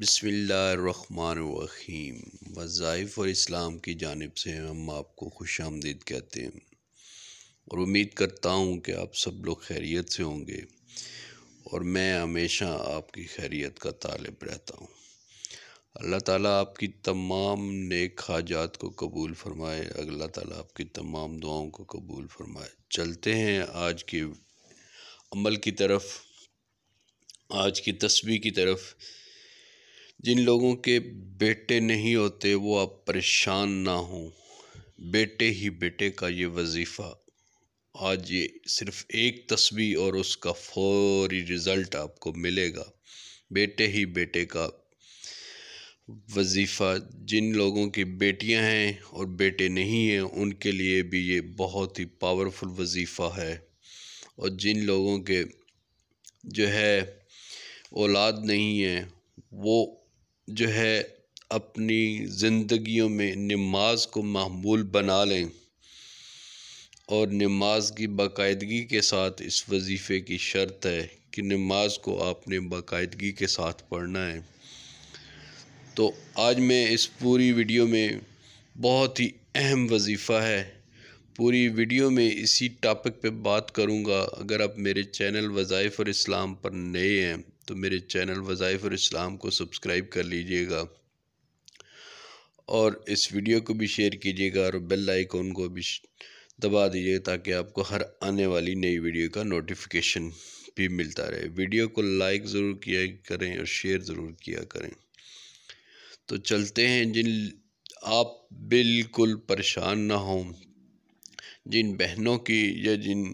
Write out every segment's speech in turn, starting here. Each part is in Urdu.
بسم اللہ الرحمن الرحیم۔ وظائف اور اسلام کی جانب سے ہم آپ کو خوش آمدید کہتے ہیں اور امید کرتا ہوں کہ آپ سب لوگ خیریت سے ہوں گے اور میں ہمیشہ آپ کی خیریت کا طالب رہتا ہوں۔ اللہ تعالیٰ آپ کی تمام نیک حاجات کو قبول فرمائے، اللہ تعالیٰ آپ کی تمام دعاؤں کو قبول فرمائے۔ چلتے ہیں آج کے عمل کی طرف، آج کی تسبیح کی طرف۔ جن لوگوں کے بیٹے نہیں ہوتے وہ آپ پریشان نہ ہوں، بیٹے ہی بیٹے کا یہ وظیفہ، آج یہ صرف ایک تسبیح اور اس کا فوری رزلٹ آپ کو ملے گا۔ بیٹے ہی بیٹے کا وظیفہ، جن لوگوں کی بیٹیاں ہیں اور بیٹے نہیں ہیں ان کے لیے بھی یہ بہت ہی پاورفل وظیفہ ہے، اور جن لوگوں کے جو ہے اولاد نہیں ہیں وہ جو ہے اپنی زندگیوں میں نماز کو معمول بنا لیں اور نماز کی باقاعدگی کے ساتھ، اس وظیفے کی شرط ہے کہ نماز کو آپ نے باقاعدگی کے ساتھ پڑھنا ہے۔ تو آج میں اس پوری ویڈیو میں بہت ہی اہم وظیفہ ہے، پوری ویڈیو میں اسی ٹاپک پہ بات کروں گا۔ اگر آپ میرے چینل وظائف اور اسلام پر نئے ہیں تو میرے چینل وظائف اور اسلام کو سبسکرائب کر لیجئے گا اور اس ویڈیو کو بھی شیئر کیجئے گا اور بیل آئیکن کو بھی دبا دیجئے تاکہ آپ کو ہر آنے والی نئی ویڈیو کا نوٹیفیکیشن بھی ملتا رہے۔ ویڈیو کو لائک ضرور کیا کریں اور شیئر ضرور کیا کریں۔ تو چلتے ہیں، جن آپ بالکل پریشان نہ ہوں، جن بہنوں کی یا جن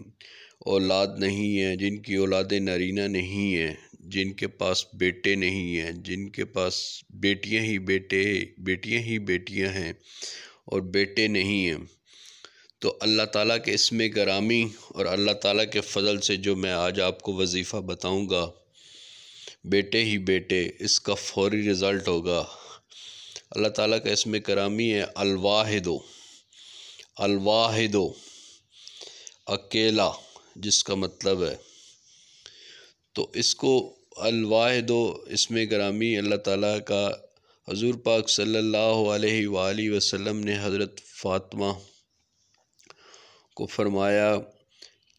اولاد نہیں ہیں، جن کی اولاد نرینہ نہیں ہیں، جن کے پاس بیٹے نہیں ہیں، جن کے پاس بیٹیاں ہی بیٹیاں ہیں اور بیٹے نہیں ہیں، تو اللہ تعالیٰ کے اسم گرامی اور اللہ تعالیٰ کے فضل سے جو میں آج آپ کو وظیفہ بتاؤں گا، بیٹے ہی بیٹے، اس کا فوری رزلٹ ہوگا۔ اللہ تعالیٰ کا اسم گرامی ہے الواحد، اکیلا، جس کا مطلب ہے، تو اس کو الواحد اسم گرامی اللہ تعالیٰ کا حضور پاک صلی اللہ علیہ وآلہ وسلم نے حضرت فاطمہ کو فرمایا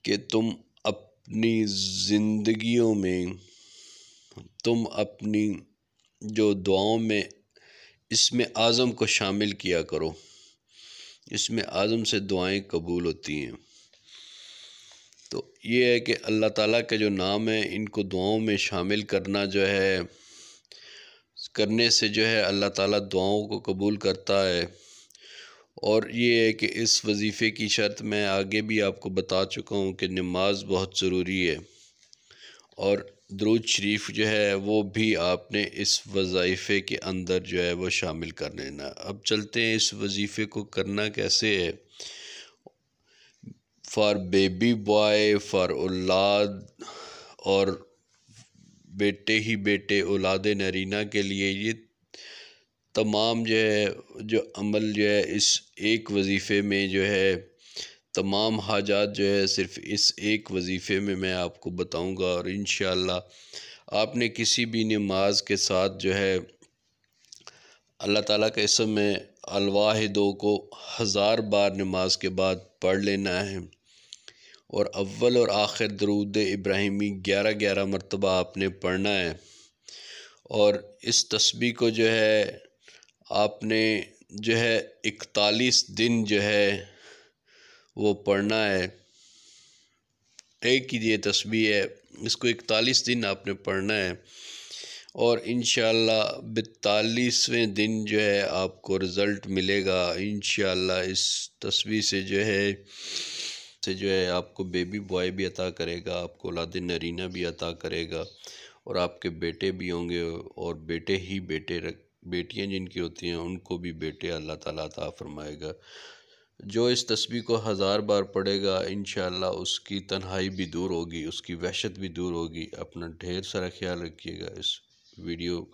کہ تم اپنی زندگیوں میں، تم اپنی جو دعاؤں میں اسم اعظم کو شامل کیا کرو، اسم اعظم سے دعائیں قبول ہوتی ہیں۔ تو یہ ہے کہ اللہ تعالیٰ کے جو نام ہیں ان کو دعاؤں میں شامل کرنا جو ہے، کرنے سے جو ہے اللہ تعالیٰ دعاؤں کو قبول کرتا ہے۔ اور یہ ہے کہ اس وظیفے کی شرط میں آگے بھی آپ کو بتا چکا ہوں کہ نماز بہت ضروری ہے، اور درود شریف جو ہے وہ بھی آپ نے اس وظیفے کے اندر جو ہے وہ شامل کر لینا۔ اب چلتے ہیں اس وظیفے کو کرنا کیسے ہے۔ فار بیبی بوائے، فار اولاد اور بیٹے ہی بیٹے، اولاد نرینہ کے لیے یہ تمام جو ہے جو عمل جو ہے اس ایک وظیفے میں جو ہے، تمام حاجات جو ہے صرف اس ایک وظیفے میں میں آپ کو بتاؤں گا، اور انشاءاللہ آپ نے کسی بھی نماز کے ساتھ جو ہے اللہ تعالیٰ کے اسم میں الواحد کو 1000 بار نماز کے بعد پڑھ لینا ہے، اور اول اور آخر درود ابراہیمی 11 مرتبہ آپ نے پڑھنا ہے، اور اس تسبیح کو جو ہے آپ نے جو ہے 41 دن جو ہے وہ پڑھنا ہے۔ ایک ہی یہ تسبیح ہے، اس کو 41 دن آپ نے پڑھنا ہے، اور انشاءاللہ 42ویں دن جو ہے آپ کو رزلٹ ملے گا۔ انشاءاللہ اس تسبیح سے جو ہے آپ کو بیبی بوائے بھی عطا کرے گا، آپ کو اولاد نرینہ بھی عطا کرے گا، اور آپ کے بیٹے بھی ہوں گے، اور بیٹے ہی بیٹے، بیٹیاں جن کی ہوتی ہیں ان کو بھی بیٹے اللہ تعالیٰ عطا فرمائے گا۔ جو اس تسبیح کو 1000 بار پڑھے گا انشاءاللہ اس کی تنہائی بھی دور ہوگی، اس کی وحشت بھی دور ہوگی۔ اپنا ڈھیر سارا خیال رکھیے گا۔ اس ویڈیو